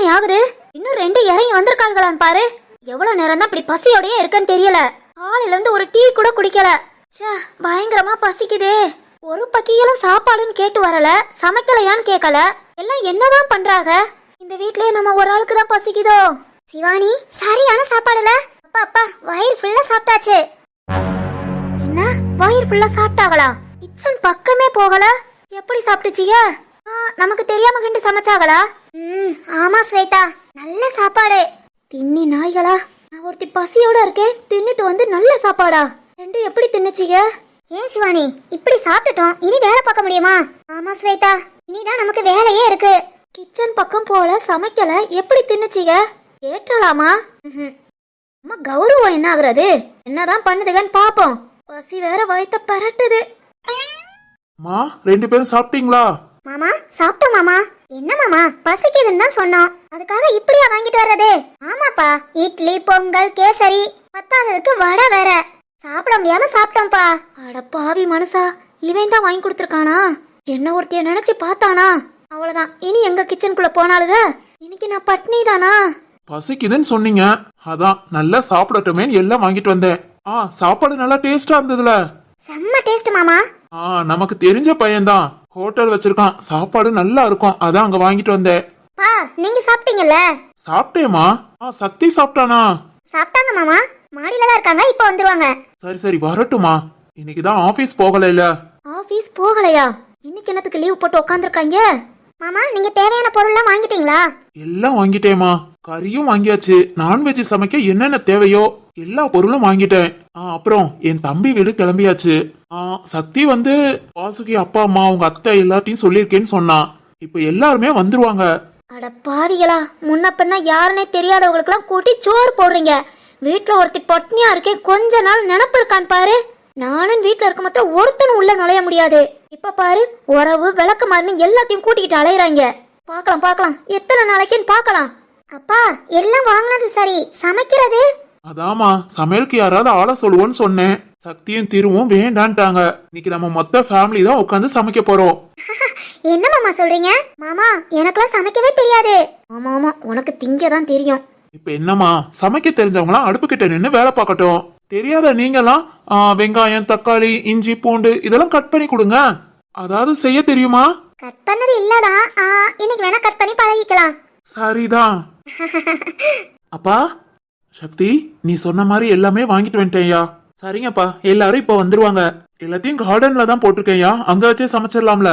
மணி ஆகுது, இன்னும் 2 இறங்கி வந்திருக்காங்களான்னு பாரு. எவ்வளவு நேரம் தான் இப்படி பசியோடயே இருக்கன்னு தெரியல. காலையில இருந்து ஒரு டீ கூட குடிக்கல. ச்சே, பயங்கரமா பசிக்குதே. ஒரு பக்கிகளும் சாப்பாடுன்னு கேட்டு வரல, சமைக்கலையான்னு கேட்கல. எல்லாம் என்னதான் பண்றாங்க? இந்த வீட்லயே நம்ம ஒரு ஆளுக்கு தான் பசிக்குதோ? சிவானி, சரியான சாப்பாடுல. அப்பா அப்பா, வயிறு ஃபுல்லா சாப்பிட்டாச்சு. என்ன, வயிறு ஃபுல்லா சாப்பிட்டாங்களா? கிச்சன் பக்கமே போகல. எப்படி சாப்பிட்டுச்சீங்க? நமக்கு தெரியாம கிண்டு சமைச்சாங்களா? ஆமா ஸ்வேதா, நல்ல சாப்பாடு. தின்னி நாய்களா, நான் ஒருத்தி பசியோட இருக்கேன், தின்னுட்டு வந்து நல்ல சாப்பாடா? ரெண்டு எப்படி தின்னுச்சீங்க? ஏன் சிவானி, இப்படி சாப்பிட்டுட்டோம், இனி வேலை பார்க்க முடியுமா? ஆமா ஸ்வேதா, இனிதான் நமக்கு வேலையே இருக்கு. கிச்சன் பக்கம் போல சமைக்கல, எப்படி தின்னுச்சீங்க? ஏற்றலாமா? அம்மா கௌரவம் என்ன ஆகுறது? என்னதான் பண்ணுதுகன்னு பாப்போம். பசி வேற வயித்த பரட்டுது. மா, 2 பேரும் சாப்பிட்டீங்களா? மாமா, சாப்பிட்டோம் மாமா. என்ன மாமா, பசிக்குதுன்னு தான் சொன்னோம், அதுக்காக இப்படியா வாங்கிட்டு வர்றது? ஆமாப்பா, இட்லி, பொங்கல், கேசரி, பத்தாததுக்கு வடை வேற. சாப்பிட முடியாம சாப்பிட்டோம்ப்பா. அட பாவி மனுஷா, இவன் தான் வாங்கி கொடுத்துருக்கானா? என்ன ஒருத்திய நினைச்சு பார்த்தானா? அவ்வளவுதான், இனி எங்க கிச்சனுக்குள்ள போனாலுக. இன்னைக்கு நான் பட்னி தானா? பசிக்குதுன்னு சொன்னீங்க, அதான் நல்லா சாப்பிடட்டுமேன்னு எல்லாம் வாங்கிட்டு வந்தேன். சாப்பாடு நல்லா டேஸ்டா இருந்ததுல. செம்ம டேஸ்ட் மாமா. நமக்கு தெரிஞ்ச பையன்தான், ஹோட்டல் வச்சிருக்கான், சாப்பாடு நல்லா இருக்கும், அதான் அங்க வாங்கிட்டு வந்தேன். பா, நீங்க சாப்பிட்டீங்கல்ல? சாப்பிட்டேமா. சக்தி சாப்பிட்டானா? சாப்பிட்டாங்க மாமா, மாடியில தான் இருக்காங்க, இப்ப வந்துருவாங்க. சரி சரி, வரட்டுமா. இன்னைக்குதான் ஆபீஸ் போகல இல்ல. ஆபீஸ் போகலையா? இன்னைக்கு என்னத்துக்கு லீவ் போட்டு உட்காந்துருக்காங்க? மாமா, நீங்க தேவையான பொருள்லாம் வாங்கிட்டீங்களா? எல்லாம் வாங்கிட்டேமா, கறியும் வாங்கியாச்சு, நான்வெஜ் சமைக்க என்னென்ன தேவையோ எல்லா பொருளும் வாங்கிட்டேன். அப்புறம் என் தம்பி வீடு கிளம்பியாச்சு. சக்தி வந்து வாசுகி அப்பா அம்மா உங்க அத்தை எல்லாத்தையும் சொல்லியிருக்கேன்னு சொன்னான். இப்ப எல்லாருமே வந்துருவாங்க. அட பாவிகளா, முன்ன பின்ன யாருன்னே தெரியாதவங்களுக்கு எல்லாம் கூட்டி சோறு போடுறீங்க. வீட்டுல ஒருத்தி பட்னியா இருக்கேன், கொஞ்ச நாள் நினப்பு இருக்கான்னு பாரு. நானும் வீட்டுல இருக்க மொத்தம் ஒருத்தனும் உள்ள நுழைய முடியாது. இப்ப பாரு, உறவு விளக்கு மாதிரி எல்லாத்தையும் கூட்டிக்கிட்டு அலையறாங்க. பாக்கலாம் பாக்கலாம், எத்தனை நாளைக்குன்னு பாக்கலாம். அப்பா, எல்லாம் வாங்கினது சரி, சமைக்கிறது? அதாமா, சமையலுக்கு யாராவது ஆள சொல்லுவோன்னு சொன்னேன். சக்தியும் திருவும் வேண்டான்ட்டாங்க. இன்னைக்கு நம்ம மொத்த ஃபேமிலி தான் உட்காந்து சமைக்க போறோம். என்ன மாமா சொல்றீங்க? மாமா, எனக்குலாம் சமைக்கவே தெரியாது. ஆமா ஆமா, உனக்கு திங்க தான் தெரியும். இப்ப என்னமா, சமைக்க தெரிஞ்சவங்களாம் அடுப்பு கிட்ட நின்னு வேலை பார்க்கட்டும். தெரியாத நீங்கலாம் வெங்காயம், தக்காளி, இஞ்சி, பூண்டு இதெல்லாம் கட் பண்ணி கொடுங்க. அதாவது செய்ய தெரியுமா? கட் பண்ணது இல்லதான், இன்னைக்கு வேணா கட் பண்ணி பழகிக்கலாம். சரிதான். அப்பா, சக்தி, நீ சொன்ன மாதிரி எல்லாமே வாங்கிட்டு வந்துட்டேயா. சரிங்கப்பா, எல்லாரும் இப்ப வந்துருவாங்க. எல்லாத்தையும் கார்டன்ல தான் போட்டிருக்கேயா, அங்க வச்சே சமைச்சிடலாம்ல.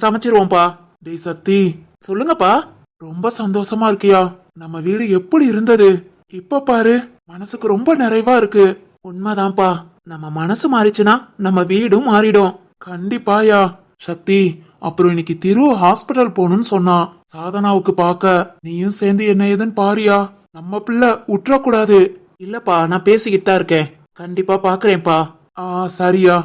சமைச்சிருவோம்ப்பா. டேய் சக்தி, சொல்லுங்கப்பா. ரொம்ப சந்தோஷமா இருக்கியா? நம்ம வீடு எப்படி இருந்தது, இப்ப பாரு, மனசுக்கு ரொம்ப நிறைவா இருக்கு. உண்மைதான்ப்பா, நம்ம மனசு மாறிச்சுன்னா நம்ம வீடும் மாறிடும். கண்டிப்பாயா. சக்தி, அப்புறம் இன்னைக்கு திரு ஹாஸ்பிட்டல் போகணும்னு சொன்னா, சாதனாவுக்கு பார்க்க. நீயும் சேர்ந்து என்ன ஏதுன்னு பாரியா, நம்ம பிள்ளை உற்றக்கூடாது. இல்லப்பா, நான் பேசிக்கிட்டு தான் இருக்கேன், கண்டிப்பா பாக்குறேன்ப்பா. சரியா.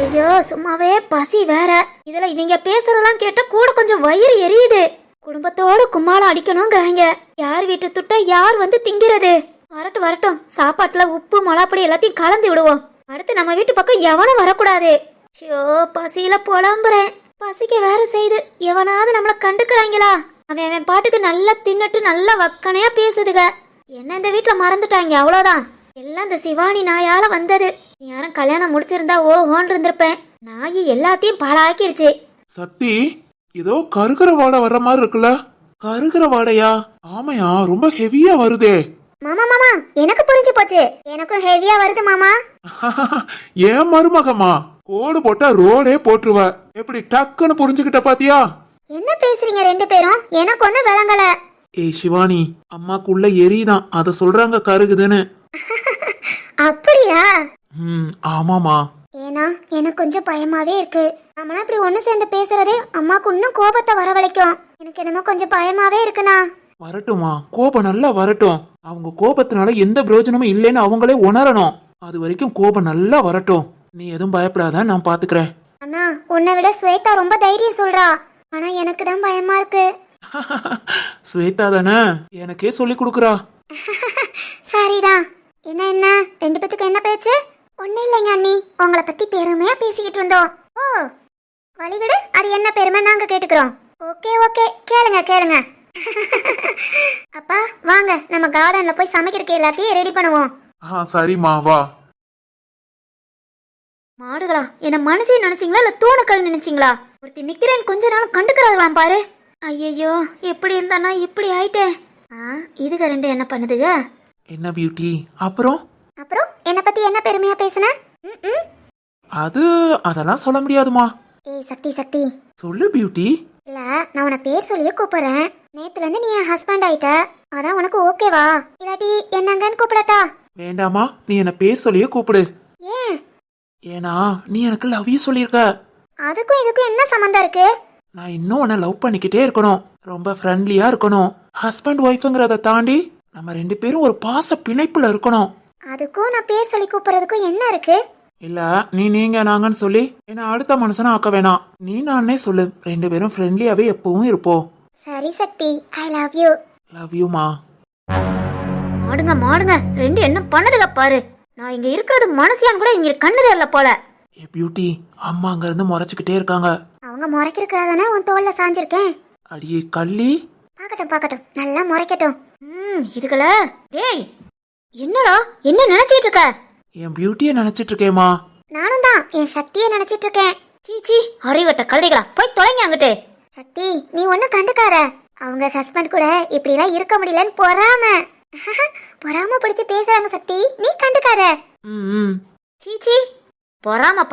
ஐயோ, சும்மாவே பசி வேற, இதுல இவங்க பேசுறதெல்லாம் கேட்ட கூட கொஞ்சம் வயிறு எரியுது. குடும்பத்தோட கும்மாளம் அடிக்கணுங்கிறாங்க. யார் வீட்டு துட்ட யார் வந்து திங்கிறது? வரட்டும் வரட்டும், சாப்பாட்டுல உப்பு மிளகாப்பொடி எல்லாத்தையும் கலந்து விடுவோம். அடுத்து நம்ம வீட்டு பக்கம் எவனும் வரக்கூடாது. ஷோ, பசியில புலம்புறேன், பசிக்க வேற செய்து. எவனாவது நம்மள கண்டுக்கிறாங்களா? அவன் பாட்டுக்கு நல்லா தின்னுட்டு நல்லா வக்கனையா பேசுதுக. என்ன இந்த வீட்டுல மறந்துட்டாங்க, அவ்வளவுதான். எல்லாம் இந்த சிவானி நாயால வந்தது. யாரும் கல்யாணம் முடிச்சிருந்தா ஓஹோன்னு இருந்திருப்பேன். நாய் எல்லாத்தையும் பாழாக்கிருச்சு. சக்தி, ஏதோ கருகிற வாடை வர்ற மாதிரி இருக்குல்ல? கருகிற வாடையா? ஆமையா, ரொம்ப ஹெவியா வருதே. மாமா மாமா, எனக்கு புரிஞ்சு போச்சு, எனக்கும் ஹெவியா வருது மாமா. ஏன் மருமகமா, கோடு போட்டா ரோடே போட்டுருவ. எப்படி டக்குன்னு புரிஞ்சுக்கிட்ட பாத்தியா? என்ன பேசுறீங்க 2 பேரும்? எனக்கு ஒண்ணு விளங்கல. ஏய் சிவானி, அம்மாக்குள்ள எரிதான், அத சொல்றாங்க கருகுதுன்னு. அப்படியா? ஆமாமா. ஏன்னா எனக்கு கொஞ்சம் பயமாவே இருக்கு. நம்மளா இப்படி ஒண்ணு சேர்ந்து பேசுறது அம்மாக்கு இன்னும் கோபத்தை வரவழைக்கும். எனக்கு என்னமோ கொஞ்சம் பயமாவே இருக்குண்ணா. வரட்டுமா, கோபம் நல்லா வரட்டும். அவங்க கோபத்தினால எந்த பிரயோஜனமும் இல்லைன்னு அவங்களே உணரணும். அது வரைக்கும் கோபம் நல்லா வரட்டும். நீ எதுவும் பயப்படாத, நான் பாத்துக்கிறேன். அண்ணா, உன்னை விட ஸ்வேதா ரொம்ப தைரியம் சொல்றா, ஆனா எனக்கு தான் பயமா இருக்கு. ஸ்வேதா தானே எனக்கே சொல்லி கொடுக்குறா. சரிதான். என்ன என்ன 2 பேத்துக்கு என்ன பேச்சு? ஒண்ணு இல்லைங்க அண்ணி, உங்களை பத்தி பெருமையா பேசிக்கிட்டு இருந்தோம். ஓ, வழிவிடு, அது என்ன பெருமை நாங்க கேட்டுக்கிறோம். ஓகே ஓகே, கேளுங்க கேளுங்க. அப்பா வாங்க நம்ம கார்டன்ல போய் சமைக்கிறதுக்கு எல்லாத்தையும் ரெடி பண்ணுவோம். சரிம்மா வா. மாடுகளா என்ன மனசே நினைச்சீங்களா இல்ல தூணக்கல் நினைச்சீங்களா? ஒருத்தி நிக்கிறேன் கொஞ்ச நாள் கண்டுக்கிறாங்களாம் பாரு. ஐயோ எப்படி இருந்தானா இப்படி ஆயிட்டேன். இதுக ரெண்டு என்ன பண்ணுதுக? என்ன பியூட்டி? அப்புறம் என்ன பத்தி என்ன பெருமையா பேசுன? அதெல்லாம் சொல்ல முடியாதுமா. ஏய் சக்தி சொல்லு பியூட்டி. இல்ல நான் உன பேர் சொல்லியே கூப்பிடுறேன். நேத்துல இருந்து நீ என் ஹஸ்பண்ட் ஆயிட்ட, அதான் உனக்கு ஓகேவா? இல்லாட்டி என்னங்கன்னு கூப்பிடட்டா? வேண்டாமா, நீ என்ன பேர் சொல்லியே கூப்பிடு. ஏன்? ஏன்னா நீ எனக்கு லவ் யூ சொல்லியிருக்க. அதுக்கும் இதுக்கும் என்ன சம்பந்தம் இருக்கு? நான் இன்னும் உன்னை லவ் பண்ணிக்கிட்டே இருக்கணும், ரொம்ப ஃப்ரெண்ட்லியா இருக்கணும். ஹஸ்பண்ட் ஒய்ஃப்ங்கிறத தாண்டி நம்ம ரெண்டு பேரும் ஒரு பாச பிணைப்புல இருக்கணும். அதுக்கும் நான் பேர் சொல்லி கூப்பிடுறதுக்கும் என்ன இருக்கு? இல்ல நீ நீங்க நாங்கன்னு சொல்லி என்ன அடுத்த மனுஷனா ஆக்க வேணாம். நீ நானே சொல்லு, ரெண்டு பேரும் ஃப்ரெண்ட்லியாவே எப்பவும் இருப்போம். சரி சக்தி, ஐ லவ் யூ. லவ் யூமா. மாடுங்க ரெண்டு என்ன பண்ணுதுக பாரு. நான் இங்க இருக்கிறது மனசியான் கூட இங்க கண்ணு தெரியல போல. ஏ பியூட்டி, அம்மா அங்க இருந்து முறைச்சுக்கிட்டே இருக்காங்க. அவங்க முறைக்கிறதுக்காக உன் தோல்ல சாஞ்சிருக்கேன். அடியே கள்ளி. பாக்கட்டும் நல்லா முறைக்கட்டும். இதுகள டேய் என்னடா என்ன நினைச்சிட்டு இருக்க? என் பியூட்டிய நினைச்சிட்டு இருக்கேமா. நானும் தான் என் சக்தியை நினைச்சிட்டு இருக்கேன். சீச்சி அறிவட்ட கழுதைகளா, போய் தொலைங்க அங்கிட்டு. சக்தி நீ ஒண்ணு கண்டுக்காத. அவங்க ஹஸ்பண்ட் கூட இப்படி எல்லாம் இருக்க முடியலன்னு பொறாம பிடிச்சு பேசுறாங்க சக்தி, நீ கண்டுக்காத. சீச்சி பொறாம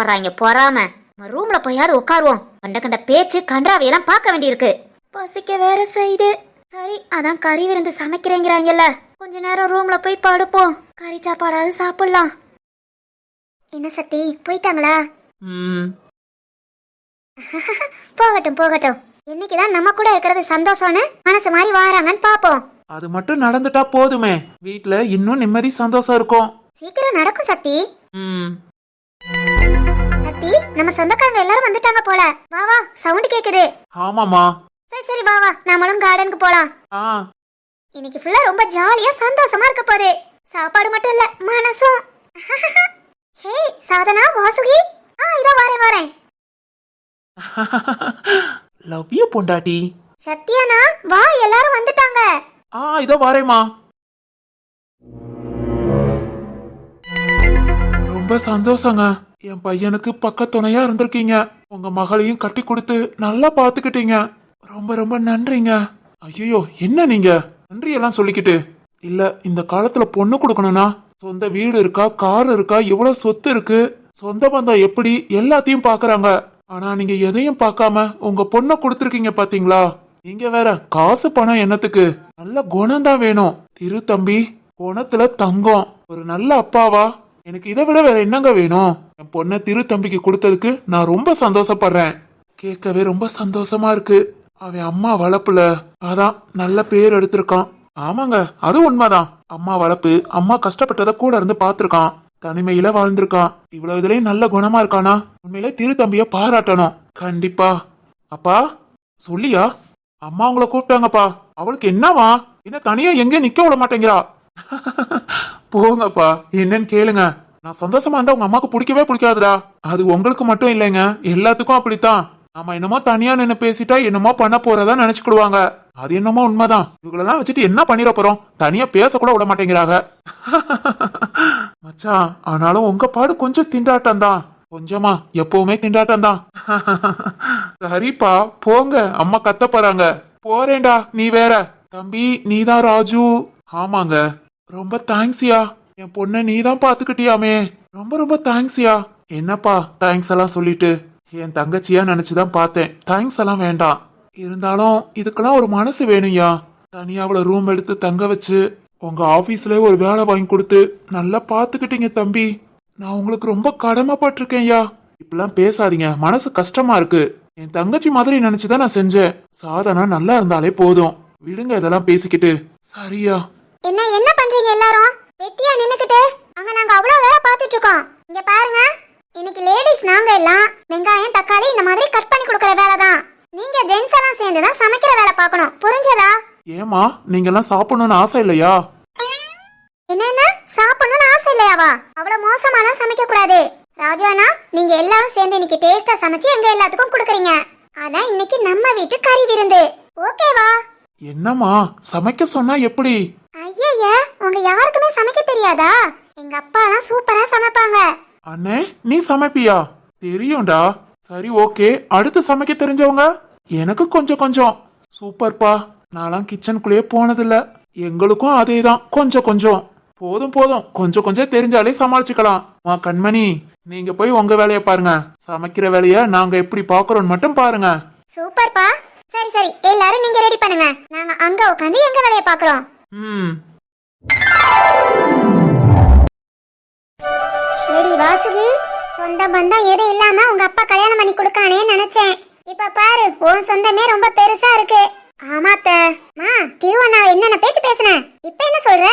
பொறாம. ரூம்ல போயாவது உட்காருவோம். கண்ட பேச்சு கன்றாவையெல்லாம் பார்க்க வேண்டியிருக்கு. பசிக்க வேற செய்து. சரி அதான் கறி விருந்து சமைக்கிறேங்கிறாங்கல்ல, கொஞ்ச நேரம் ரூம்ல போய் படுப்போம். கறி சாப்பாடாவது சாப்பிடலாம். என்ன சக்தி போயிட்டாங்களா? போகட்டும். இன்னைக்குதான் நம்ம கூட இருக்கிறது சந்தோஷம்னு மனசு மாதிரி வாராங்கன்னு பாப்போம். அது மட்டும் நடந்துட்டா போதுமே, வீட்ல இன்னும் நிம்மதி சந்தோஷம் இருக்கும். சீக்கிரம் நடக்கும் சக்தி. சக்தி நம்ம சொந்தக்காரங்க எல்லாரும் வந்துட்டாங்க போல. வா சவுண்ட் கேக்குது. ஆமாமா. சரி வா நம்மளும் கார்டனுக்கு போலாம். இன்னைக்கு ஃபுல்லா ரொம்ப ஜாலியா சந்தோஷமா இருக்க போகுது. சாப்பாடு மட்டும் இல்ல மனசும். ஹே சாதனா வாசுகி, இதோ வரேன். லவ் யூ பொண்டாட்டி. சத்யானா வா எல்லாரும் வந்துட்டாங்க. இதோ வரேம்மா. ரொம்ப சந்தோஷங்க, என் பையனுக்கு பக்கத்துணையா இருந்திருக்கீங்க. உங்க மகளையும் கட்டி கொடுத்து நல்லா பாத்துக்கிட்டீங்க. ரொம்ப ரொம்ப நன்றிங்க. ஐயோ என்ன நீங்க நன்றி எல்லாம் சொல்லிக்கிட்டு. இல்ல இந்த காலத்துல பொண்ணு கொடுக்கணும்னா சொந்த வீடு இருக்கா, கார் இருக்கா, எவ்வளவு சொத்து இருக்கு, சொந்த பந்தம் எப்படி எல்லாத்தையும் பாக்குறாங்க. ஆனா நீங்க எதையும் பார்க்காம உங்க பொண்ணை கொடுத்துருக்கீங்க பாத்தீங்களா? நீங்க வேற காசு பணம் என்னத்துக்கு, நல்ல குணம் தான் வேணும். திரு தம்பி குணத்துல தங்கம், ஒரு நல்ல அப்பாவா எனக்கு இதை விட வேற என்னங்க வேணும்? என் பொண்ணை திரு தம்பிக்கு கொடுத்ததுக்கு நான் ரொம்ப சந்தோஷப்படுறேன். கேட்கவே ரொம்ப சந்தோஷமா இருக்கு. அவன் அம்மா வளர்ப்புல அதான் நல்ல பேர் எடுத்திருக்கான். ஆமாங்க அது உண்மைதான். அம்மா வளர்ப்பு, அம்மா கஷ்டப்பட்டதை கூட இருந்து பாத்திருக்கான், தனிமையில வாழ்ந்திருக்கான். இவ்வளவு இதுலயும் நல்ல குணமா இருக்கானா? உண்மையிலே திரு தம்பிய பாராட்டணும். கண்டிப்பா. அப்பா சொல்லியா? அம்மா உங்களை கூப்பிட்டாங்கப்பா. அவளுக்கு என்னவா? என்ன தனியா எங்க நிக்க விட மாட்டேங்கிறா? போங்கப்பா என்னன்னு கேளுங்க. நான் சந்தோஷமா இருந்தா உங்க அம்மாக்கு பிடிக்கவே பிடிக்காதுடா. அது உங்களுக்கு மட்டும் இல்லைங்க, எல்லாத்துக்கும் அப்படித்தான். நாம என்னமோ தனியா நின்னு பேசிட்டா என்னமோ பண்ண போறதா நினைச்சுக்கிடுவாங்க. அது என்னமோ உண்மைதான். இவங்களெல்லாம் வச்சுட்டு என்ன பண்ணிட போறோம்? தனியா பேச கூட விட மாட்டேங்கிறாங்க. மச்சான் ஆனாலும் உங்க பாடு கொஞ்சம் திண்டாட்டம் தான். கொஞ்சமா எப்பவுமே திண்டாட்டம் தான். சரிப்பா போங்க, அம்மா கத்த போறாங்க. போறேன்டா. நீ வேற தம்பி, நீதான் ராஜு? ஆமாங்க. ரொம்ப தேங்க்ஸ்யா, என் பொண்ண நீதான் பாத்துக்கிட்டியாமே. ரொம்ப ரொம்ப தேங்க்ஸ்யா. என்னப்பா தேங்க்ஸ் எல்லாம் சொல்லிட்டு, என் தங்கச்சியா நினைச்சுதான் பார்த்தேன். தேங்க்ஸ் எல்லாம் வேண்டாம். இருந்தாலும் இதுக்கெல்லாம் ஒரு மனசு வேணும்யா. தனியா அவளை ரூம் எடுத்து தங்க வச்சு உங்க ஆபீஸ்ல ஒரு வேலை வாங்கி கொடுத்து நல்லா பாத்துக்கிட்டீங்க தம்பி. நான் உங்களுக்கு ரொம்ப கடமைப்பட்டிருக்கேன்யா. இப்பெல்லாம் பேசாதீங்க, மனசு கஷ்டமா இருக்கு. என் தங்கச்சி மாதிரி நினைச்சுதான் நான் செஞ்சேன். சாதனா நல்லா இருந்தாலே போதும். விடுங்க இதெல்லாம் பேசிக்கிட்டு. சரியா? என்ன பண்றீங்க எல்லாரும்? வெட்டியா நின்னுக்கிட்டு அங்க நாங்க அவ்வளவு வேலை பார்த்துட்டு இருக்கோம். இங்க பாருங்க, இன்னைக்கு லேடிஸ் நாங்க எல்லாம் வெங்காயம் தக்காளி இந்த மாதிரி கட் பண்ணி கொடுக்கற வேலை தான். நீங்க ஜென்ஸ் எல்லாம் சேர்ந்து தான் சமைக்கிற வேலை பார்க்கணும். புரிஞ்சதா? ஏமா நீங்க எல்லாம் சாப்பிடணும்னு ஆசை இல்லையா? என்ன சாப்பிடணும்னு ஆசை இல்லையாவா? அவ்வளவு மோசமாலாம் சமைக்க கூடாது. ராஜு அண்ணா, நீங்க எல்லாரும் சேர்ந்து இன்னைக்கு டேஸ்டா சமைச்சு எங்க எல்லாத்துக்கும் கொடுக்குறீங்க. அதான் இன்னைக்கு நம்ம வீட்டு கறி விருந்து. ஓகேவா? என்னம்மா சமைக்க சொன்னா எப்படி? ஐயய்ய, உங்க யாருக்குமே சமைக்க தெரியாதா? எங்க அப்பா எல்லாம் சூப்பரா சமைப்பாங்க. அண்ணே நீ சமைப்பியா? தெரியும்டா. சரி ஓகே, அடுத்து சமைக்க தெரிஞ்சவங்க? எனக்கு கொஞ்சம் கொஞ்சம். சூப்பர்ப்பா. நான்லாம் கிச்சனுக்குள்ளேயே போனதில்ல. எங்களுக்கும் அதேதான், கொஞ்சம் கொஞ்சம். போதும் போதும், கொஞ்சம் கொஞ்சம் தெரிஞ்சாலே சமாளிச்சுக்கலாம். மா கண்மணி, நீங்க போய் உங்க வேலைய பாருங்க. சமைக்கிற வேலைய நாங்க எப்படி பாக்குறோம் மட்டும் பாருங்க. சூப்பர்ப்பா. சரி சரி, எல்லாரும் நீங்க ரெடி பண்ணுங்க. நாங்க அங்க உட்காந்து எங்க வேலைய பாக்குறோம். ஏடி வாசுகி, சொந்த பந்தம் எது இல்லாம உங்க அப்பா கல்யாணம் பண்ணி கொடுக்கானே நினைச்சேன். இப்ப பாரு, உன் சொந்தமே ரொம்ப பெருசா இருக்கு. ஆமாத்த. மா, திருவண்ணா என்னென்ன பேச்சு பேசுன, இப்ப என்ன சொல்ற?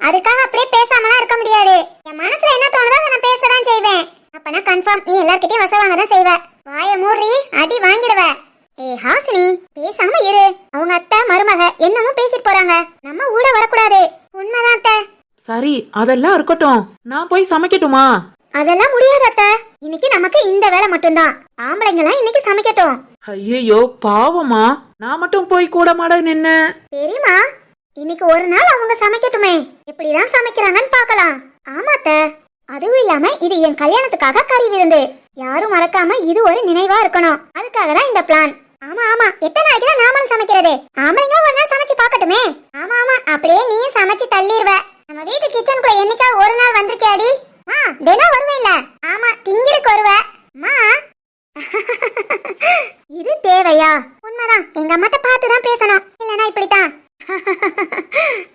அதுக்காக அப்படியே பேசாமலாம் இருக்க முடியாது. என் மனசுல என்ன தோணுதோ அதை நான் பேசதான் செய்வேன். அப்பனா கன்ஃபார்ம் நீ எல்லார்கிட்டயும் வசவாங்க தான் செய்வ. வாய மூடி, அடி வாங்கிடுவ. ஹாசினி, பேசாம இரு. அவங்க அத்தை மருமக என்னமோ பேசிட்டு போறாங்க. நம்ம ஊட வரக்கூடாது. உண்மைதான் அத்தை. சரி, அதெல்லாம் இருக்கட்டும். நான் போய் சமைக்கட்டுமா? அதெல்லாம் முடியாது அத்தை. இன்னைக்கு நமக்கு இந்த வேலை மட்டும்தான். ஆம்பளைங்கலாம் இன்னைக்கு சமைக்கட்டும். ஐயோ பாவமா, நான் மட்டும் போய் கூட மாட நின்னு. தெரியுமா, இன்னைக்கு ஒரு நாள் அவங்க சமைக்கட்டுமே. எப்படிதான் சமைக்கிறாங்கன்னு பார்க்கலாம். ஆமா அத்தை. அதுவும் இல்லாம இது என் கல்யாணத்துக்காக கறி விருந்து. யாரும் மறக்காம இது ஒரு நினைவா இருக்கணும். அதுக்காக தான் இந்த பிளான். ஆமா ஆமா, எத்தனை நாளைக்கு தான் நாமளும் சமைக்கிறது? ஆம்பளைங்க ஒரு நாள் சமைச்சு பார்க்கட்டுமே. ஆமா ஆமா, அப்படியே நீயும் சமைச்சு தள்ளிடுவ. நம்ம வீட்டு கிச்சனுக்குள்ள என்னைக்கா ஒரு நாள் வந்திருக்கியாடி? தினம் வருவே இல்ல? ஆமா, திங்கிருக்கு வருவ. மா, இது தேவையா? உண்மைதான், எங்க அம்மாட்ட பார்த்துதான் பேசணும். இல்லனா இப்படித்தான்.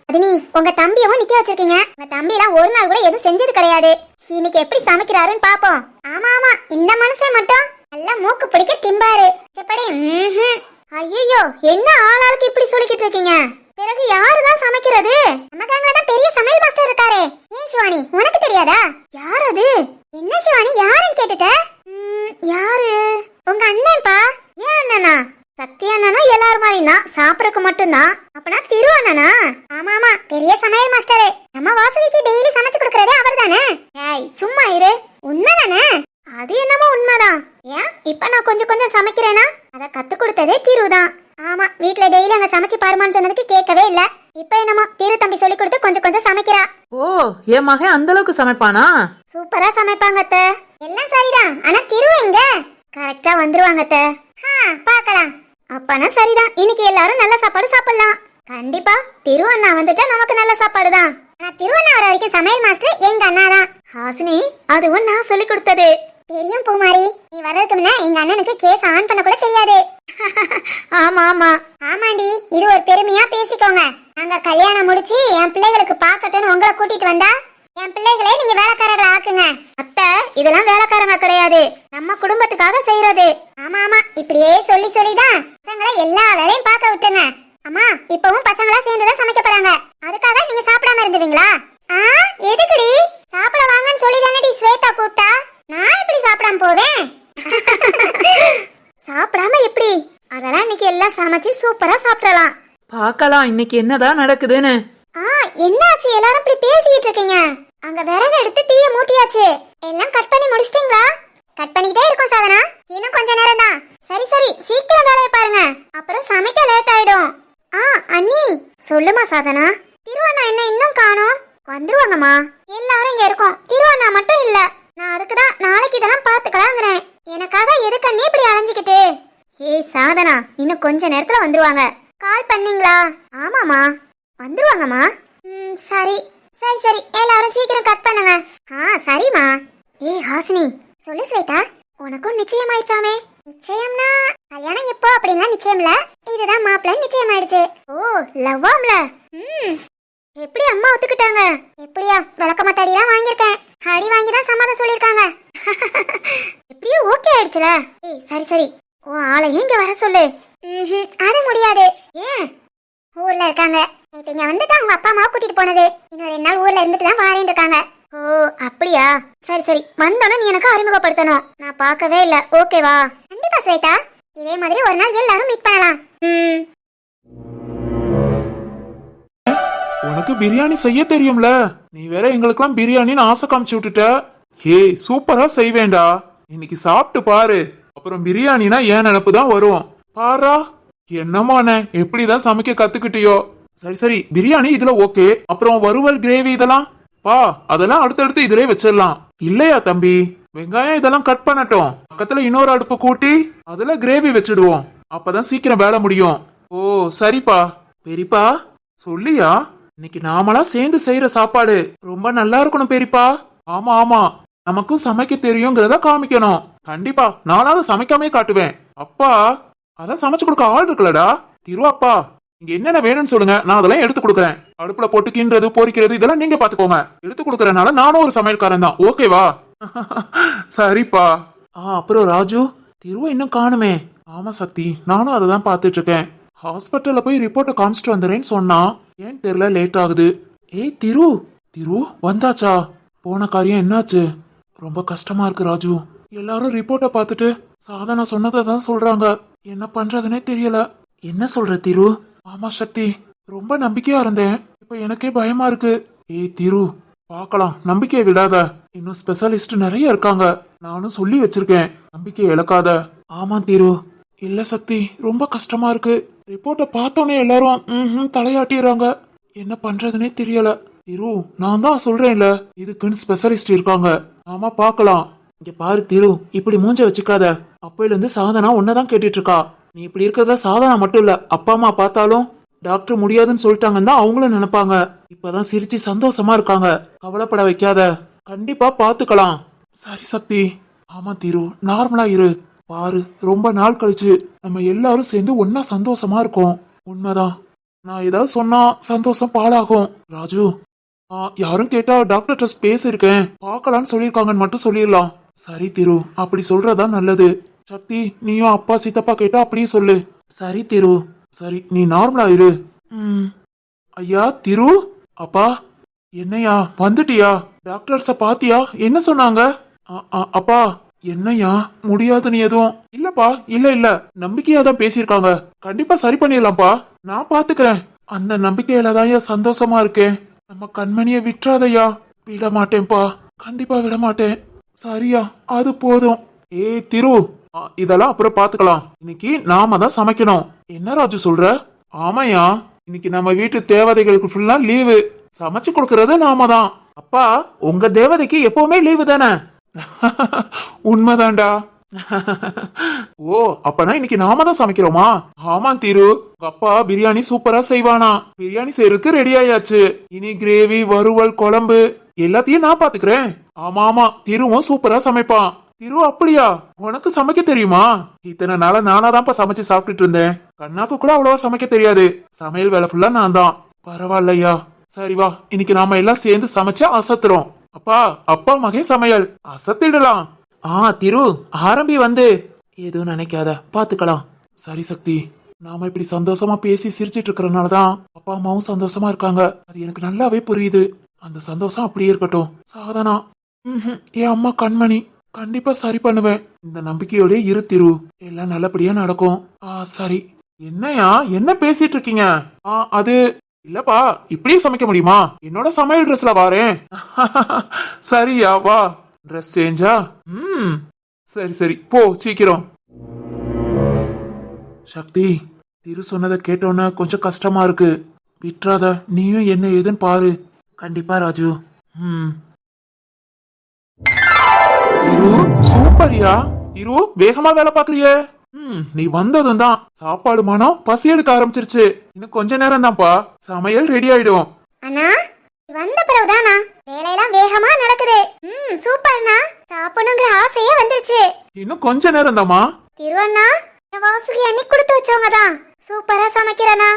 அது நீ உங்க தம்பியவும் நிக்க வச்சிருக்கீங்க. உங்க தம்பி எல்லாம் ஒரு நாள் கூட எதுவும் செஞ்சது கிடையாது. இன்னைக்கு எப்படி சமைக்கிறாருன்னு பாப்போம். ஆமா ஆமா, இந்த மனுஷன் மட்டும் நல்லா மூக்கு பிடிக்க திம்பாரு. ஐயோ, என்ன ஆளாளுக்கு இப்படி சொல்லிக்கிட்டு இருக்கீங்க? பிறகு யாருதான் சமைக்கிறது? நம்ம கேங்ல தான் பெரிய சமையல் மாஸ்டர் இருக்காரே. ஏன் சிவானி, உனக்கு தெரியாதா? யார் அது? என்ன சிவானி, யாருன்னு கேட்டுட்ட? யாரு? உங்க அண்ணன்பா. ஏன் அண்ணனா? சத்யா அண்ணனா எல்லாரும் மாதிரி தான், சாப்பிடறதுக்கு மட்டும்தான். அப்பனா திரு அண்ணனா? ஆமா ஆமா, பெரிய சமையல் மாஸ்டர். நம்ம வாசுகிக்கு டெய்லி சமைச்சு கொடுக்கறதே அவர் தானே. ஏய் சும்மா இரு. உண்மைதானே? அது என்னமோ உண்மைதான். ஏன் இப்ப நான் கொஞ்சம் கொஞ்சம் சமைக்கிறேனா? அத கத்து கொடுத்ததே திரு தான். ஆமா, வீட்ல டெய்லி அங்க சமைச்சு பாருமான்னு சொன்னதுக்கு கேட்கவே இல்ல. இப்ப என்னமோ திரு தம்பி சொல்லி கொடுத்து கொஞ்சம் கொஞ்சம் சமைக்கிறா. ஓ, என் மகன் அந்த அளவுக்கு சமைப்பானா? சூப்பரா சமைப்பாங்க அத்தை. எல்லாம் சரிதான், ஆனா திரு எங்க? கரெக்டா வந்துருவாங்க அத்தை. பாக்கலாம். அப்பனா சரிதான், இன்னைக்கு எல்லாரும் நல்ல சாப்பாடு சாப்பிடலாம். கண்டிப்பா திரு அண்ணா வந்துட்டா நமக்கு நல்ல சாப்பாடு தான். ஆனா திரு அண்ணா வர வரைக்கும் சமையல் மாஸ்டர் எங்க அண்ணா தான். ஹாசினி, அதுவும் நான் சொல்லி கொடுத்தது. தெரியும் பூமாரி, நீ வர்றதுக்கு முன்ன எங்க அண்ணனுக்கு கேஸ் ஆன் பண்ண கூட தெரியாது. ஆமா ஆமா ஆமாண்டி, இது ஒரு பெருமையா பேசிக்கோங்க. நாங்க கல்யாணம் முடிச்சு என் பிள்ளைகளுக்கு பாக்கட்டும்னு உங்களை கூட்டிட்டு வந்தா என் பிள்ளைகளே நீங்க வேலைக்காரர்களை ஆக்குங்க. அத்தை, இதெல்லாம் வேலைக்காரங்க கிடையாது, நம்ம குடும்பத்துக்காக செய்யறது. ஆமா ஆமா, இப்படியே சொல்லி சொல்லிதான் பசங்களை எல்லா வேலையும் பார்க்க விட்டுங்க. அம்மா, இப்பவும் பசங்களா சேர்ந்துதான் சமைக்க போறாங்க. அதுக்காக நீங்க சாப்பிடாம இருந்துவீங்களா? எதுக்குடி? சாப்பிட வாங்கன்னு சொல்லி தானே ஸ்வேதா கூப்பிட்டா. நான் எப்படி சாப்பிடாம போவேன்? சாப்பிடாம எப்படி? அதெல்லாம் இன்னைக்கு எல்லாம் சமைச்சு சூப்பரா சாப்பிடலாம். பார்க்கலாம் இன்னைக்கு என்னதான் நடக்குதுன்னு. என்னாச்சு எல்லாரும் இப்படி பேசிட்டு இருக்கீங்க? அங்க விறகு எடுத்து தீய மூட்டியாச்சு. எல்லாம் கட் பண்ணி முடிச்சிட்டீங்களா? கட் பண்ணிக்கிட்டே இருக்கோம் சாதனா, இன்னும் கொஞ்ச நேரம் தான். சரி சரி, சீக்கிரம் வேலையை பாருங்க, அப்புறம் சமைக்க லேட் ஆயிடும். அண்ணி. சொல்லுமா சாதனா. திருவண்ணா என்ன இன்னும் காணோம்? வந்துருவாங்கம்மா, எல்லாரும் இங்க இருக்கோம். திருவண்ணா மட்டும் இல்ல. நான் அதுக்குதான் நாளைக்கு இதெல்லாம் பாத்துக்கலாங்கிறேன். எனக்காக எதுக்கு அண்ணி இப்படி அலைஞ்சுக்கிட்டு? ஏய் சாதனா, இன்னும் கொஞ்ச நேரத்துல வந்துருவாங்க. கால் பண்ணீங்களா? ஆமாமா, வந்துருவாங்கம்மா. சரி சரி சரி, எல்லாரும் சீக்கிரம் கட் பண்ணுங்க. சரிம்மா. ஏய் ஹாசினி. சொல்லு ஸ்வேதா, உனக்கும் நிச்சயம் ஆயிடுச்சாமே? நிச்சயம்னா கல்யாணம் எப்போ அப்படின்னா நிச்சயம் இல்ல, இதுதான் மாப்பிள்ளை நிச்சயம் ஆயிடுச்சு. ஓ, லவ்வாம்ல. எப்படி அம்மா ஒத்துக்கிட்டாங்க? எப்படியா, விளக்கமா தடிலாம் வாங்கியிருக்கேன். அடி வாங்கி தான் சம்மதம் சொல்லியிருக்காங்க. எப்படியோ ஓகே ஆயிடுச்சுல. ஏய் சரி சரி, ஓ ஆளையும் இங்க வர சொல்லு. அது முடியாது. ஏன்? ஊர்ல இருக்காங்க. நேத்து இங்க வந்துட்டு அவங்க அப்பா அம்மாவை கூட்டிட்டு போனது. இன்னும் 2 நாள் ஊர்ல இருந்துட்டு தான் வாரேன்னு இருக்காங்க. ஓ அப்படியா, சரி சரி, வந்தோன்னு நீ எனக்கு அறிமுகப்படுத்தணும். நான் பார்க்கவே இல்ல, ஓகேவா? கண்டிப்பா ஸ்வேதா, இதே மாதிரி ஒரு நாள் எல்லாரும் மீட் பண்ணலாம். உனக்கு பிரியாணி செய்ய தெரியும்ல? நீ வேற எங்களுக்கெல்லாம் பிரியாணின்னு ஆசை காமிச்சு விட்டுட்ட. ஹே, சூப்பரா செய்வேண்டா. இன்னைக்கு சாப்பிட்டு பாரு, அப்புறம் பிரியாணினா ஏன் நினப்பு தான் வரும். பாரா. என்னமாண்ணே எப்படிதான் சமைக்க கத்துக்கிட்டியோ? சரி சரி, பிரியாணி இதுல ஓகே. அப்புறம் வறுவல் கிரேவி இதெல்லாம் பா, அதெல்லாம் அடுத்தடுத்து இதுலயே வச்சிடலாம். இல்லையா தம்பி, வெங்காயம் இதெல்லாம் கட் பண்ணட்டும். பக்கத்துல இன்னொரு அடுப்பு கூட்டி அதுல கிரேவி வச்சிடுவோம். அப்பதான் சீக்கிரம் வேலை முடியும். ஓ சரிப்பா. பெரியப்பா சொல்லியா, இன்னைக்கு நாமளா சேர்ந்து செய்யற சாப்பாடு ரொம்ப நல்லா இருக்கணும் பெரியப்பா. ஆமா ஆமா, நமக்கும் சமைக்க தெரியுங்கிறத காமிக்கணும். கண்டிப்பா நானாவது சமைக்காமே காட்டுவேன். அப்பா அதான் சமைச்சு கொடுக்க ஆள் இருக்குல்லடா. அப்பா இங்க என்னென்ன வேணும்னு சொல்லுங்க, நான் அதெல்லாம் எடுத்து கொடுக்குறேன். அடுப்புல போட்டு கிண்டுறது பொரிக்கிறது இதெல்லாம் நீங்க பாத்துக்கோங்க. எடுத்து கொடுக்கறனால நானும் ஒரு சமையல்காரன் தான், ஓகேவா? சரிப்பா. அப்புறம் ராஜு, திருவ இன்னும் காணுமே. ஆமா சக்தி, நானும் அதை தான் பாத்துட்டு இருக்கேன். ஹாஸ்பிட்டல்ல போய் ரிப்போர்ட்டை காமிச்சிட்டு வந்துறேன்னு சொன்னா, ஏன் தெரியல லேட் ஆகுது. ஏய் திரு, திரு வந்தாச்சா? போன காரியம் என்னாச்சு? ரொம்ப கஷ்டமா இருக்கு ராஜு. எல்லாரும் ரிப்போர்ட்டை பார்த்துட்டு சாதனா சொன்னதை தான் சொல்றாங்க. என்ன பண்றதுனே தெரியல. என்ன சொல்ற திரு? ஆமா சக்தி, ரொம்ப நம்பிக்கையா இருந்தேன். இப்ப எனக்கே பயமா இருக்கு. ஏய் திரு, பார்க்கலாம், நம்பிக்கையை விடாத. இன்னும் ஸ்பெஷலிஸ்ட் நிறைய இருக்காங்க, நானும் சொல்லி வச்சிருக்கேன். நம்பிக்கையை இழக்காத. ஆமா திரு. இல்ல சக்தி, ரொம்ப கஷ்டமா இருக்கு. ரிப்போர்ட்டை பார்த்தோன்னே எல்லாரும் தலையாட்டிடுறாங்க. என்ன பண்றதுனே தெரியல. திரு, நான் தான் சொல்றேன்ல, இதுக்குன்னு ஸ்பெஷலிஸ்ட் இருக்காங்க. நாம பார்க்கலாம். இங்க பாரு திரு, இப்படி மூஞ்ச வச்சுக்காத. அப்பையில இருந்து சாதனா உன்னதான் கேட்டுட்டு இருக்கா. நீ இப்படி இருக்கிறத சாதனா மட்டும் இல்ல, அப்பா அம்மா பார்த்தாலும் டாக்டர் முடியாதுன்னு சொல்லிட்டாங்கன்னு தான் அவங்களும் நினைப்பாங்க. இப்பதான் சிரிச்சு சந்தோஷமா இருக்காங்க. கவலைப்பட வைக்காத, கண்டிப்பா பாத்துக்கலாம். சரி சக்தி. ஆமா திரு, நார்மலா இரு. பாரு, ரொம்ப நாள் கழிச்சு நம்ம எல்லாரும் சேர்ந்து ஒன்னா சந்தோஷமா இருக்கோம். உண்மைதான், நான் ஏதாவது சொன்னா சந்தோஷம் பாழாகும். ராஜு, யாரும் கேட்டா டாக்டர் டெஸ்ட் பேசிருக்கேன், பார்க்கலான்னு சொல்லியிருக்காங்கன்னு மட்டும் சொல்லிடலாம். சரி திரு, அப்படி சொல்றதா நல்லது. சக்தி, நீயும் அப்பா சித்தப்பா கேட்டா அப்படியே சொல்லு. சரி திரு. சரி, நீ நார்மலா இரு. ஐயா திரு, அப்பா என்னையா வந்துட்டியா? டாக்டர்ஸ பாத்தியா? என்ன சொன்னாங்க? அப்பா என்னையா முடியாதுன்னு எதுவும் இல்லப்பா. இல்ல இல்ல, நம்பிக்கையா தான் பேசியிருக்காங்க. கண்டிப்பா சரி பண்ணிடலாம்ப்பா, நான் பாத்துக்கிறேன். அந்த நம்பிக்கையில தான் சந்தோஷமா இருக்கேன். நம்ம கண்மணிய விட்டுறாதையா. விட மாட்டேன்ப்பா, கண்டிப்பா விட மாட்டேன். சரியா, அது போதும். ஏ திரு, இதெல்லாம் அப்புறம் பாத்துக்கலாம். இன்னைக்கு நாம தான் சமைக்கணும். என்ன ராஜு சொல்ற? ஆமாயா, இன்னைக்கு நம்ம வீட்டு தேவதைகளுக்கு ஃபுல்லா லீவு. சமைச்சு கொடுக்கறது நாம தான். அப்பா, உங்க தேவதைக்கு எப்பவுமே லீவு தானே? உண்மைதான்டா. ஓ, அப்பனா இன்னைக்கு நாம தான் சமைக்கிறோமா? ஆமா திரு, உங்க அப்பா பிரியாணி சூப்பரா செய்வானா. பிரியாணி செய்யறதுக்கு ரெடி ஆயாச்சு. இனி கிரேவி, வறுவல், குழம்பு எல்லாத்தையும் நான் பாத்துக்கிறேன். ஆமா ஆமா, திருவும் சூப்பரா சமைப்பான். திரு அப்படியா? உனக்கு சமைக்க தெரியுமா? இத்தனை நாளா நானாதான்ப்பா சமைச்சு சாப்பிட்டுட்டு இருந்தேன். கண்ணாக்கு கூட அவ்வளவா சமைக்க தெரியாது. சமையல் வேலை ஃபுல்லா நான் தான். பரவாயில்லையா? சரி வா, இன்னைக்கு நாம எல்லாம் சேர்ந்து சமைச்சு அசத்துறோம். அப்பா, அப்பா மகன் சமையல் அசத்திடலாம். திரு ஆரம்பி வந்து எதுவும் நினைக்காத, பாத்துக்கலாம். சரி சக்தி, நாம இப்படி சந்தோஷமா பேசி சிரிச்சிட்டு இருக்கறனாலதான் அப்பா அம்மாவும் சந்தோஷமா இருக்காங்க. அது எனக்கு நல்லாவே புரியுது. அந்த சந்தோஷம் அப்படியே இருக்கட்டும். சாதனா, என் அம்மா கண்மணி, கண்டிப்பா சரி பண்ணுவேன். இந்த நம்பிக்கையோட இரு திரு, எல்லாம் நல்லபடியா நடக்கும். சரி. என்னையா என்ன பேசிட்டு இருக்கீங்க? அது இல்லப்பா, இப்படியே சமைக்க முடியுமா? என்னோட சமையல் ட்ரெஸ்ல வாரேன். சரியா, வா. ட்ரெஸ் சேஞ்சா? சரி சரி, போ சீக்கிரம். சக்தி, திரு சொன்னதை கேட்டோன்னா கொஞ்சம் கஷ்டமா இருக்கு. விட்டுறாத, நீயும் என்ன ஏதுன்னு பாரு. கண்டிப்பா ராஜு. திரு சூப்பரியா. திரு வேகமா வேலை பாக்குறிய. நீ வந்ததும் தான் சாப்பாடு மனம் பசி எடுக்க ஆரம்பிச்சிருச்சு. இன்னும் கொஞ்ச நேரம் தான்ப்பா, சமையல் ரெடி ஆயிடும். அண்ணா, வந்த பிறகுதானா வேலையெல்லாம் வேகமா நடக்குது. சூப்பர்ண்ணா, சாப்பிடணுங்கிற ஆசையே வந்துருச்சு. இன்னும் கொஞ்ச நேரம் தாமா. திருவண்ணா, வாசுகி அண்ணி கொடுத்து வச்சவங்க தான் சூப்பரா சமைக்கிறனா.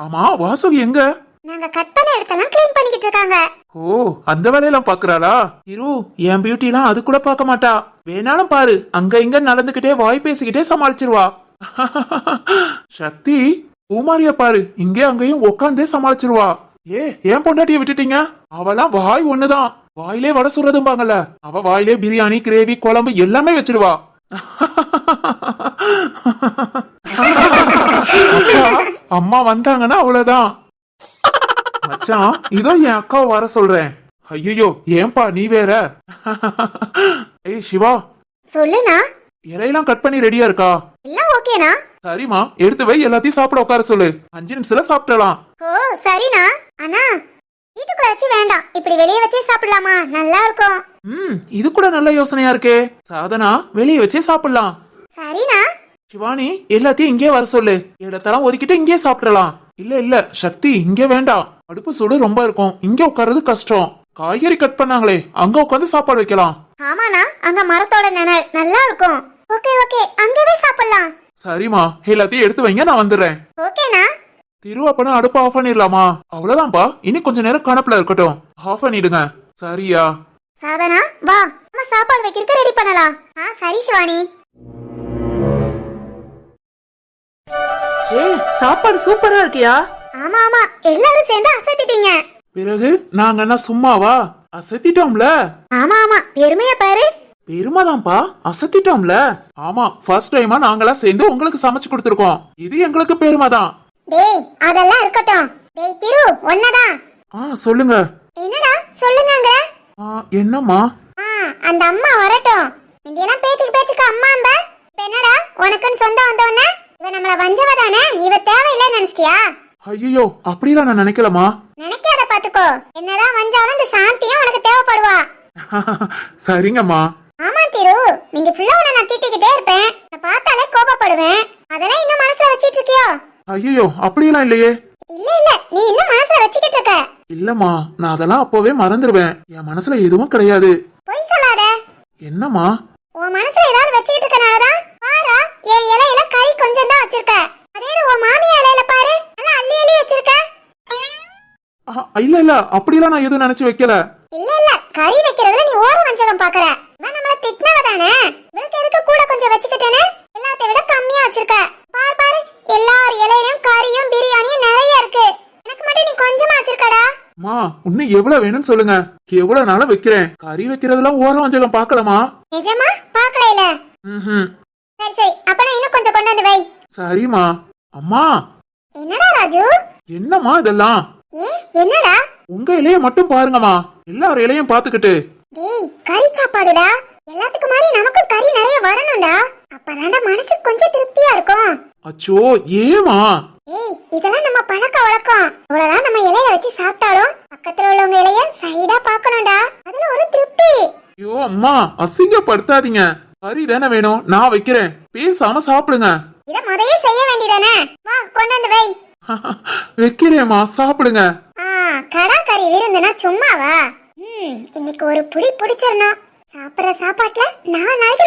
ஆமா, வாசுகி எங்க? நாங்க கட் பண்ண இடத்தெல்லாம் க்ளீன் பண்ணிக்கிட்டு இருக்காங்க. ஓ, அந்த வேலையெல்லாம் பாக்குறாளா? இரு, என் பியூட்டி எல்லாம் அது கூட பார்க்க மாட்டா. வேணாலும் பாரு, அங்க இங்க நடந்துகிட்டே வாய் பேசிக்கிட்டே சமாளிச்சிருவா. சக்தி, பூமாரியா பாரு, இங்கே அங்கேயும் உட்காந்தே சமாளிச்சிருவா. ஏன் பொண்டாட்டிய விட்டுட்டீங்க? அவெல்லாம் வாய் ஒண்ணுதான், வாயிலே வடை சுடுறதும்பாங்கல்ல, அவ வாயிலே பிரியாணி, கிரேவி, குழம்பு எல்லாமே வச்சிடுவா. அம்மா வந்தாங்கன்னா அவ்வளவுதான். மச்சான், இதோ என் அக்காவை வர சொல்றேன். ஐயோ, ஏன்பா நீ வேற? ஏய் சிவா, சொல்லுண்ணா. இலையெல்லாம் கட் பண்ணி ரெடியா இருக்கா? எல்லாம் ஓகேனா? சரிம்மா, எடுத்து வை, எல்லாத்தையும் சாப்பிட உட்கார சொல்லு. 5 நிமிஷத்துல சாப்பிடலாம். ஓ சரிண்ணா. அண்ணா வீட்டுக்குள்ள வச்சு வேண்டாம், இப்படி வெளியே வச்சே சாப்பிடலாமா? நல்லா இருக்கும். இது கூட நல்ல யோசனையா இருக்கே. சாதனா, வெளியே வச்சே சாப்பிடலாம். சரிண்ணா. சிவானி, எல்லாத்தையும் இங்கே வர சொல்லு. இடத்தெல்லாம் ஒதுக்கிட்டு இங்கே சாப்பிடலாம். இல்ல சக்தி, இங்க வேண்டாம். அடுப்பு சூடு ரொம்ப இருக்கும், இங்க உட்கார்றது கஷ்டம். காய்கறி கட் பண்ணாங்களே, அங்க உட்காந்து சாப்பாடு வைக்கலாம். ஆமாண்ணா, அங்க மரத்தோட நிழல் நல்லா இருக்கும். ஓகே ஓகே, அங்கவே சாப்பிடலாம். சரிம்மா, எல்லாத்தையும் எடுத்து வைங்க, நான் வந்துடுறேன். ஓகேண்ணா. திருவாப்பனா அடுப்பு ஆஃப் பண்ணிடலாமா? அவ்வளவுதான்ப்பா, இனி கொஞ்ச நேரம் கணப்புல இருக்கட்டும். ஆஃப் பண்ணிடுங்க. சரியா? சாதனா வா, நம்ம சாப்பாடு வைக்கிறதுக்கு ரெடி பண்ணலாம். சரி சிவானி. சாப்பாடு சூப்பரா இருக்கியா? ஆமா ஆமா, எல்லாரும் சேர்ந்து அசத்திட்டீங்க. பிறகு நாங்க என்ன சும்மாவா? அசத்திட்டோம்ல. ஆமா ஆமா, பெருமையா பாரு. பெருமைதான்ப்பா, அசத்திட்டோம்ல. ஆமா, ஃபர்ஸ்ட் டைமா நாங்களாம் சேர்ந்து உங்களுக்கு சமைச்சு கொடுத்துருக்கோம். இது எங்களுக்கு பெருமைதான். டேய் அதெல்லாம் இருக்கட்டும். டேய் திரு, ஒன்னதான். சொல்லுங்க. என்னடா சொல்லுங்க? என்னம்மா? அந்த அம்மா வரட்டும். இந்தியெல்லாம் பேச்சுக்கு அம்மாம்ப. இப்ப என்னடா உனக்குன்னு சொந்தம் வந்தவன இவ நம்மள வஞ்சவதானே? இவ தேவையில்லைன்னு நினைச்சிட்டியா? ஐயோ, அப்படிலாம் நான் நினைக்கலமா. நினைக்காத பாத்துக்கோ. என்னதான் வஞ்சாலும் இந்த சாந்தியும் உனக்கு தேவைப்படுவா. சரிங்கம்மா. ஆமா திரு, நீங்க ஃபுல்லா உன்னை நான் திட்டிக்கிட்டே இருப்பேன். நான் பார்த்தாலே கோபப்படுவேன். அதெல்லாம் இன்னும் மனசுல வச்சிட்டு இருக்கியோ? ஐயோ, அப்படிலாம் இல்லையே. இல்ல நீ இன்னும் மனசுல வச்சுக்கிட்டு இருக்க. இல்லம்மா, நான் அதெல்லாம் அப்பவே மறந்துடுவேன். என் மனசுல எதுவும் கிடையாது. பொய் சொல்லாத. என்னம்மா? உன் மனசுல ஏதாவது வச்சுக்கிட்டு இருக்கனாலதான் பாரா, என் இலையில கறி கொஞ்சம் தான் வச்சிருக்க. அதே உன் மாமியா இலையில பாரு, ஆனா அள்ளி அள்ளி வச்சிருக்க. இல்ல அப்படிலாம் நான் எதுவும் நினைச்சு வைக்கல. இல்ல கறி வைக்கிறதுல நீ ஓர வஞ்சகம் பாக்குற. இவன் நம்மள திட்டினவதானே, இவனுக்கு எதுக்கு கூட கொஞ்சம் வச்சுக்கிட்டேன்னு எல்லாத்தையும் விட கம்மியா வச்சிருக்க. பாரு எல்லார் இலையிலும் கறியும் பிரியாணியும் நிறைய இருக்கு. எனக்கு மட்டும் நீ கொஞ்சமா வச்சிருக்கடா. மா, இன்னும் எவ்வளவு வேணும்னு சொல்லுங்க, எவ்வளவு நாளும் வைக்கிறேன். கறி வைக்கிறதுலாம் ஓரம் வஞ்சகம் பாக்கலமா? நிஜமா பாக்கல இல்ல. சரி அப்ப இன்னும் கொஞ்சம் கொண்டு வந்து வை. சரிமா. அம்மா. என்னடா ராஜு? என்னம்மா இதெல்லாம்? என்னடா? உங்க இலைய மட்டும் பாருங்கம்மா, எல்லார் இலையும் பாத்துக்கிட்டு. டேய் கறி சாப்பாடுடா, எல்லாத்துக்கும் மாதிரி நமக்கும் கறி நிறைய வரணும்டா. அப்பதான்டா மனசுக்கு கொஞ்சம் திருப்தியா இருக்கும். அச்சோ, ஏமா? இதெல்லாம் நம்ம பழக்க வழக்கம். இவ்வளவுதான் நம்ம இலைய வச்சு சாப்பிட்டாலும் பக்கத்துல உள்ளவங்க இலைய சைடா பாக்கணும்டா. அதுல ஒரு திருப்தி. ஐயோ அம்மா, அசிங்கப்படுத்தாதீங்க. கறி தானே வேணும், நான் வைக்கிறேன். பேசாம சாப்பிடுங்க. இத முதல்ல செய்ய வேண்டியதானே? வா கொண்டு வந்து வை. வைக்கிறேம்மா, சாப்பிடுங்க. கடா கறி விருந்துனா சும்மாவா? இன்னைக்கு ஒரு புடி பிடிச்சிடணும். சாப்பிடுற சாப்பாட்டுல 4 நாளைக்கு